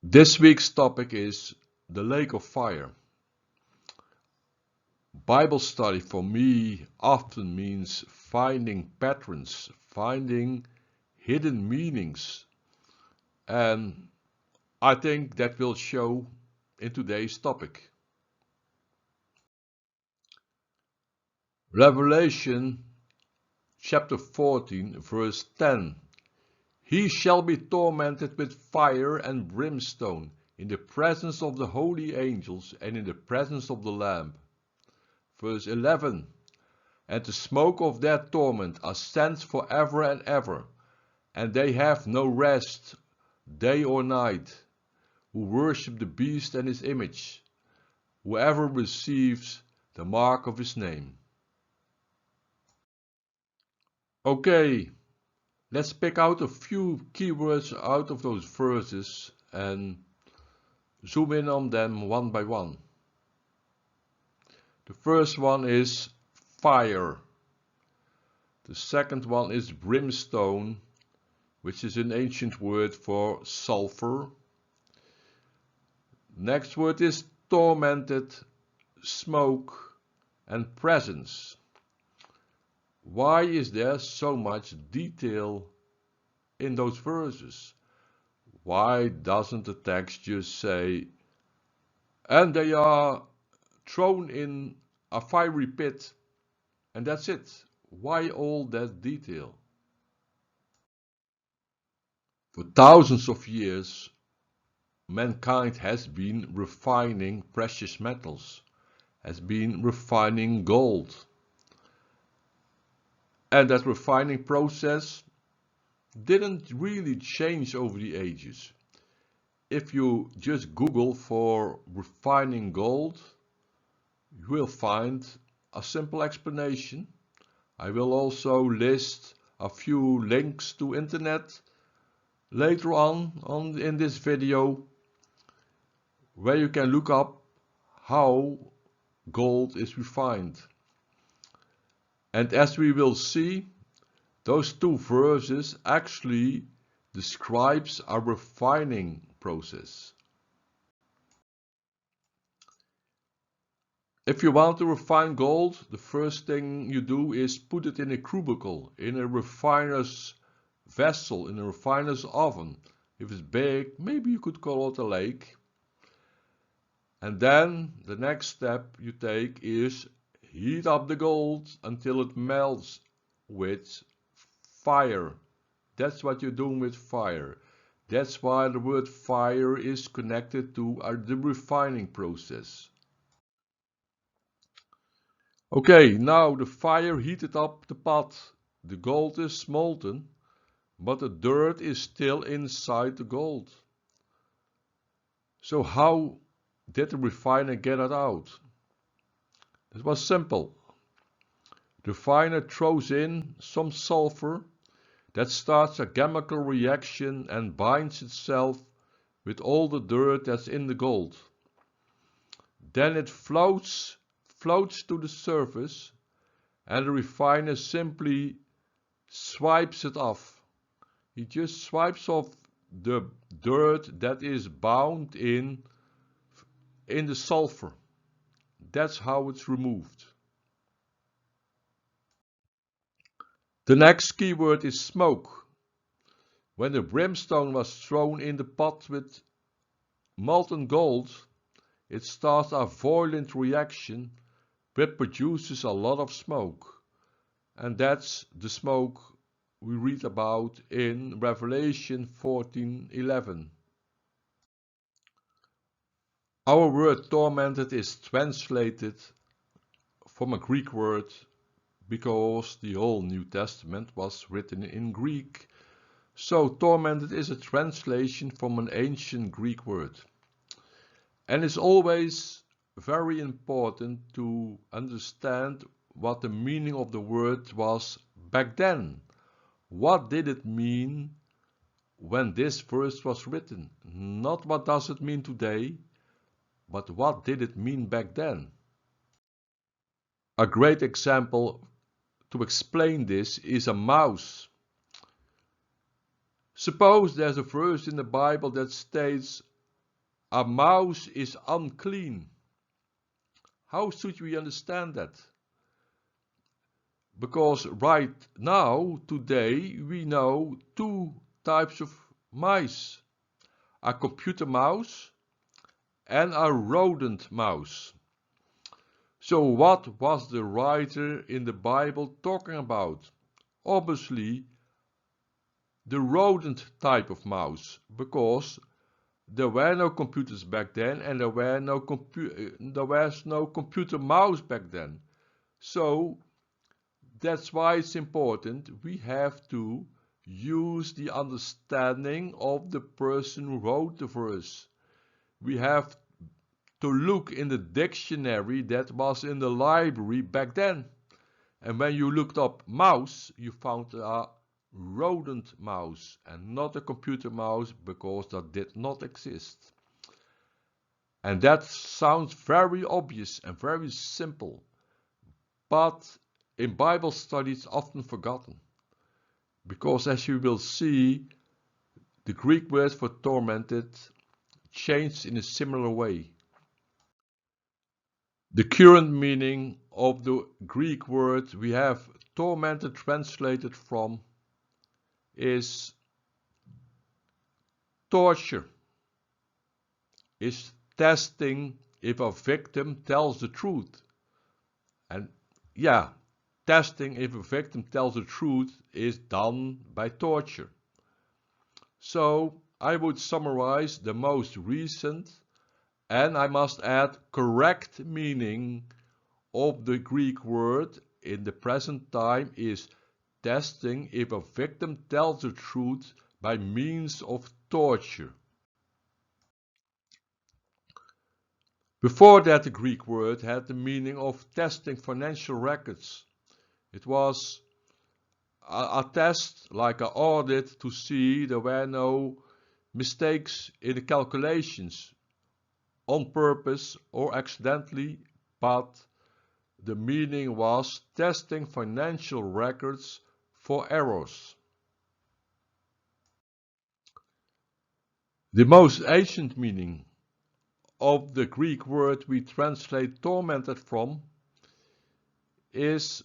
This week's topic is the lake of fire. Bible study for me often means finding patterns, finding hidden meanings, and I think that will show in today's topic. Revelation chapter 14 verse 10. He shall be tormented with fire and brimstone in the presence of the holy angels and in the presence of the Lamb. Verse 11. And the smoke of their torment ascends forever and ever, and they have no rest, day or night, who worship the beast and his image, whoever receives the mark of his name. Okay, let's pick out a few keywords out of those verses and zoom in on them one by one. The first one is fire. The second one is brimstone, which is an ancient word for sulfur. Next word is tormented, smoke, and presence. Why is there so much detail in those verses? Why doesn't the text just say, and they are thrown in a fiery pit, and that's it? Why all that detail? For thousands of years, mankind has been refining precious metals, has been refining gold. And that refining process didn't really change over the ages. If you just Google for refining gold, you will find a simple explanation. I will also list a few links to internet later on in this video where you can look up how gold is refined. And as we will see, those two verses actually describes a refining process. If you want to refine gold, the first thing you do is put it in a crucible, in a refiner's vessel, in a refiner's oven. If it's big, maybe you could call it a lake. And then the next step you take is heat up the gold until it melts with fire. That's what you're doing with fire. That's why the word fire is connected to the refining process. Okay, now the fire heated up the pot. The gold is molten, but the dirt is still inside the gold. So how did the refiner get it out? It was simple. The refiner throws in some sulfur that starts a chemical reaction and binds itself with all the dirt that's in the gold. Then it floats to the surface, and the refiner simply swipes it off. He just swipes off the dirt that is bound in the sulfur. That's how it's removed. The next keyword is smoke. When the brimstone was thrown in the pot with molten gold, it starts a violent reaction which produces a lot of smoke. And that's the smoke we read about in Revelation 14:11. Our word tormented is translated from a Greek word because the whole New Testament was written in Greek. So tormented is a translation from an ancient Greek word. And it's always very important to understand what the meaning of the word was back then. What did it mean when this verse was written? Not what does it mean today, but what did it mean back then? A great example to explain this is a mouse. Suppose there's a verse in the Bible that states, A mouse is unclean. How should we understand that? Because right now, today, we know two types of mice. A computer mouse and a rodent mouse. So what was the writer in the Bible talking about? Obviously, the rodent type of mouse, because there were no computers back then and there was no computer mouse back then. So that's why it's important we have to use the understanding of the person who wrote the verse. We have to look in the dictionary that was in the library back then. And when you looked up mouse, you found a rodent mouse and not a computer mouse, because that did not exist. And that sounds very obvious and very simple, but in Bible study it's often forgotten, because as you will see, the Greek word for tormented changed in a similar way. The current meaning of the Greek word we have tormented translated from is torture, is testing if a victim tells the truth. And yeah, testing if a victim tells the truth is done by torture. So I would summarize the most recent, and I must add correct meaning of the Greek word in the present time is testing if a victim tells the truth by means of torture. Before that, the Greek word had the meaning of testing financial records. It was a test, like an audit, to see there were no mistakes in the calculations on purpose or accidentally, but the meaning was testing financial records for errors. The most ancient meaning of the Greek word we translate tormented from is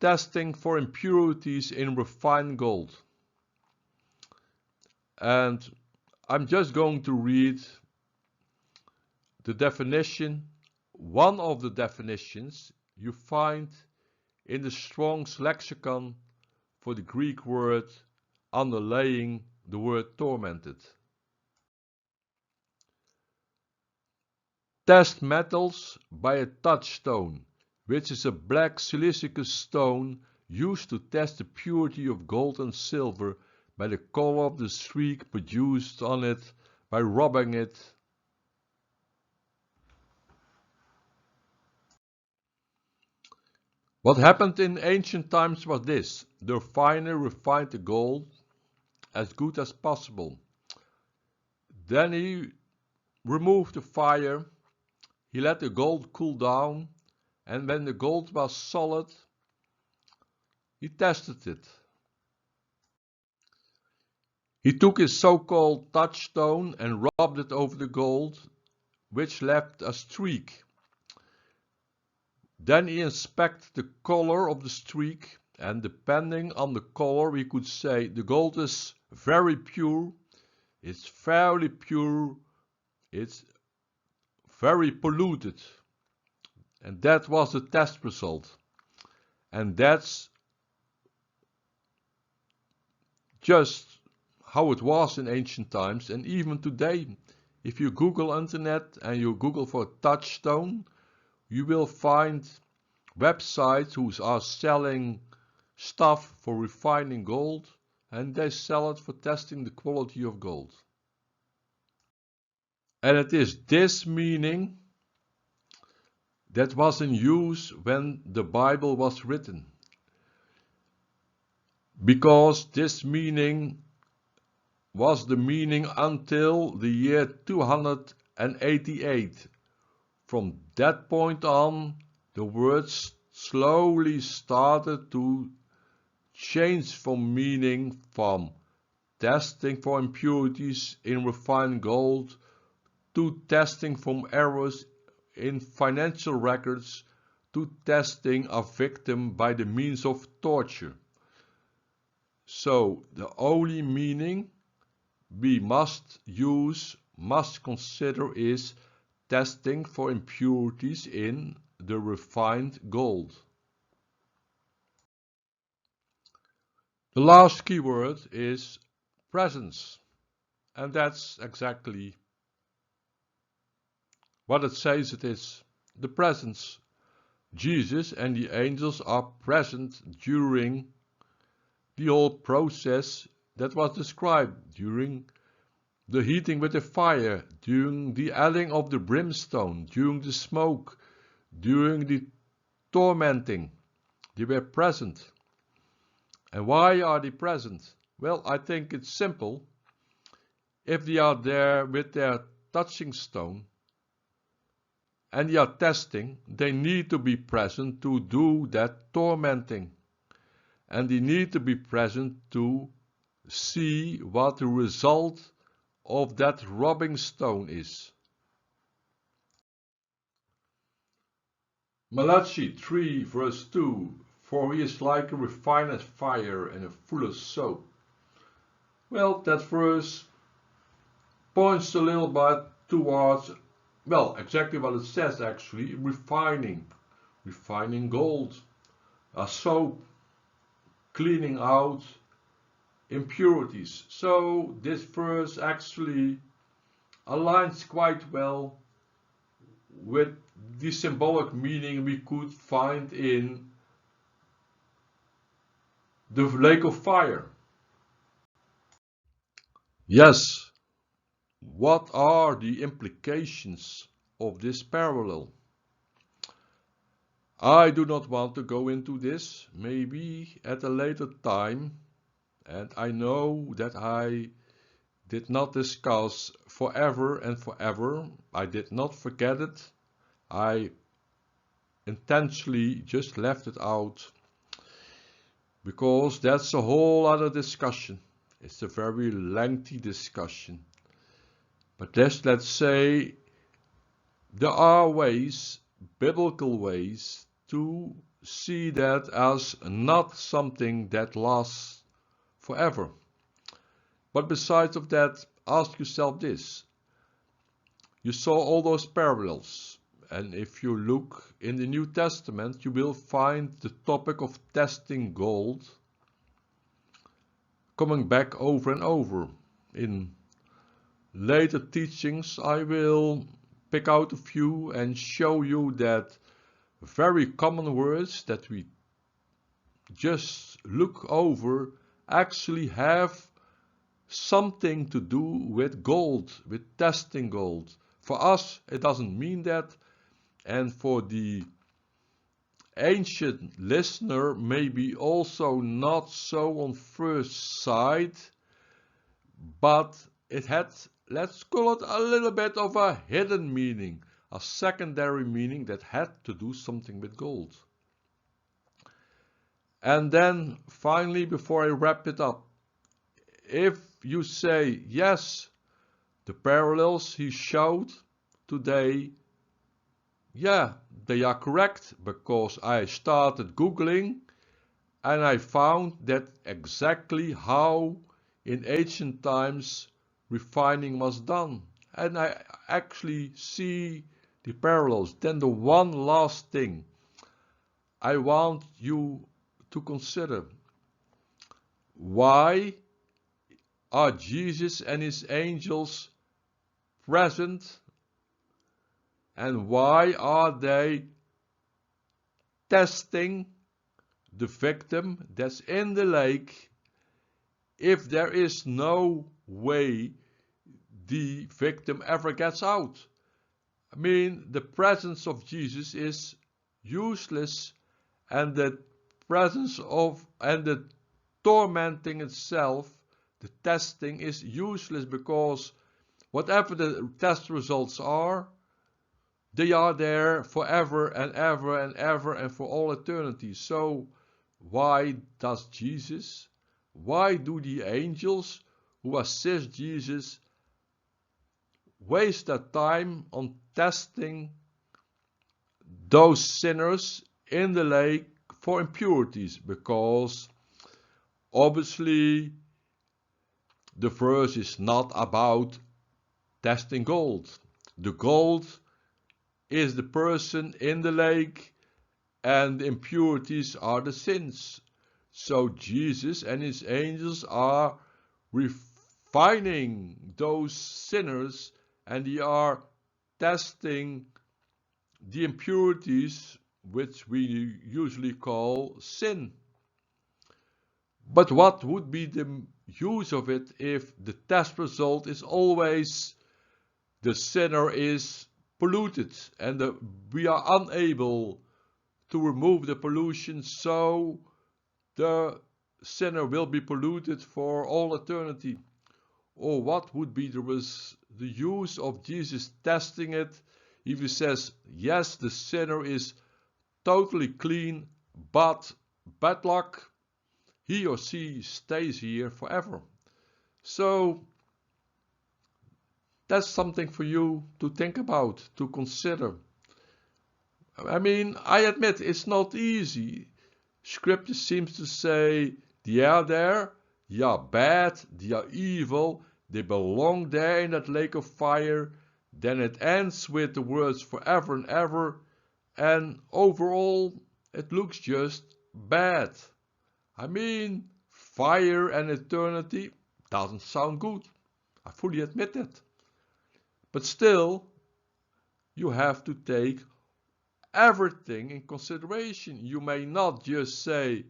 testing for impurities in refined gold. And I'm just going to read the definition, one of the definitions you find in the Strong's lexicon for the Greek word underlying the word tormented. Test metals by a touchstone, which is a black silicous stone used to test the purity of gold and silver by the color of the streak produced on it by rubbing it. What happened in ancient times was this: the refiner refined the gold as good as possible. Then he removed the fire, he let the gold cool down, and when the gold was solid, he tested it. He took his so-called touchstone and rubbed it over the gold, which left a streak. Then he inspected the color of the streak, and depending on the color we could say the gold is very pure, it's fairly pure, it's very polluted. And that was the test result. And that's just how it was in ancient times, and even today. If you Google internet and you Google for touchstone, you will find websites who are selling stuff for refining gold, and they sell it for testing the quality of gold. And it is this meaning that was in use when the Bible was written, because this meaning was the meaning until the year 288. From that point on, the words slowly started to change from meaning from testing for impurities in refined gold to testing from errors in financial records to testing a victim by the means of torture. So the only meaning we must consider is testing for impurities in the refined gold. The last keyword is presence, and that's exactly what it says it is. The presence. Jesus and the angels are present during the whole process that was described, during the heating with the fire, during the adding of the brimstone, during the smoke, during the tormenting. They were present. And why are they present? Well, I think it's simple. If they are there with their touching stone and they are testing, they need to be present to do that tormenting. And they need to be present to see what the result of that rubbing stone is. Malachi 3 verse 2, for he is like a refiner's fire and a fuller's soap. Well, that verse points a little bit towards, well, exactly what it says actually, refining gold, a soap, cleaning out impurities. So this verse actually aligns quite well with the symbolic meaning we could find in the lake of fire. Yes, what are the implications of this parallel? I do not want to go into this, maybe at a later time, and I know that I did not discuss forever and forever. I did not forget it. I intentionally just left it out because that's a whole other discussion. It's a very lengthy discussion. But let's say there are ways, biblical ways, to see that as not something that lasts forever. But besides of that, ask yourself this. You saw all those parallels, and if you look in the New Testament, you will find the topic of testing gold coming back over and over. In later teachings, I will pick out a few and show you that very common words that we just look over actually have something to do with gold, with testing gold. For us, it doesn't mean that, and for the ancient listener, maybe also not so on first sight, but it had, let's call it a little bit of a hidden meaning, a secondary meaning that had to do something with gold. And then finally, before I wrap it up, if you say, yes, the parallels he showed today, yeah, they are correct, because I started Googling and I found that exactly how in ancient times refining was done. And I actually see the parallels. Then the one last thing I want you to consider. Why are Jesus and his angels present, and why are they testing the victim that's in the lake if there is no way the victim ever gets out? I mean, the presence of Jesus is useless, and the presence of and the tormenting itself, the testing, is useless, because whatever the test results are, they are there forever and ever and ever and for all eternity. So why does Jesus, why do the angels who assist Jesus, waste their time on testing those sinners in the lake for impurities, because obviously the verse is not about testing gold. The gold is the person in the lake, and the impurities are the sins. So Jesus and his angels are refining those sinners, and they are testing the impurities, which we usually call sin. But what would be the use of it if the test result is always the sinner is polluted, and we are unable to remove the pollution, so the sinner will be polluted for all eternity? Or what would be the use of Jesus testing it if he says, yes, the sinner is totally clean, but bad luck, he or she stays here forever? So that's something for you to think about, to consider. I mean, I admit it's not easy. Scripture seems to say they are there, they are bad, they are evil, they belong there in that lake of fire. Then it ends with the words forever and ever, and overall it looks just bad. I mean, fire and eternity doesn't sound good. I fully admit that. But still, you have to take everything in consideration. You may not just say,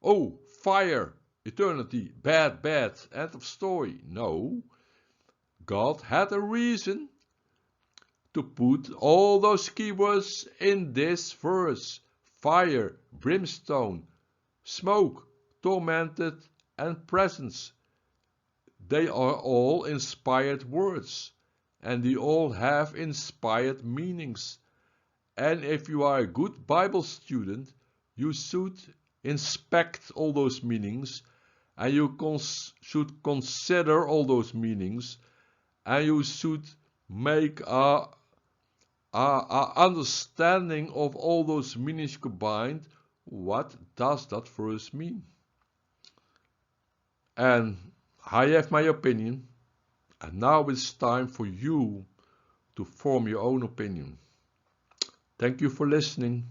oh, fire, eternity, bad, bad, end of story. No, God had a reason to put all those keywords in this verse: fire, brimstone, smoke, tormented, and presence. They are all inspired words, and they all have inspired meanings. And if you are a good Bible student, you should inspect all those meanings, and you should consider all those meanings, and you should make a understanding of all those meanings combined. What does that verse mean? And I have my opinion, and now it's time for you to form your own opinion. Thank you for listening.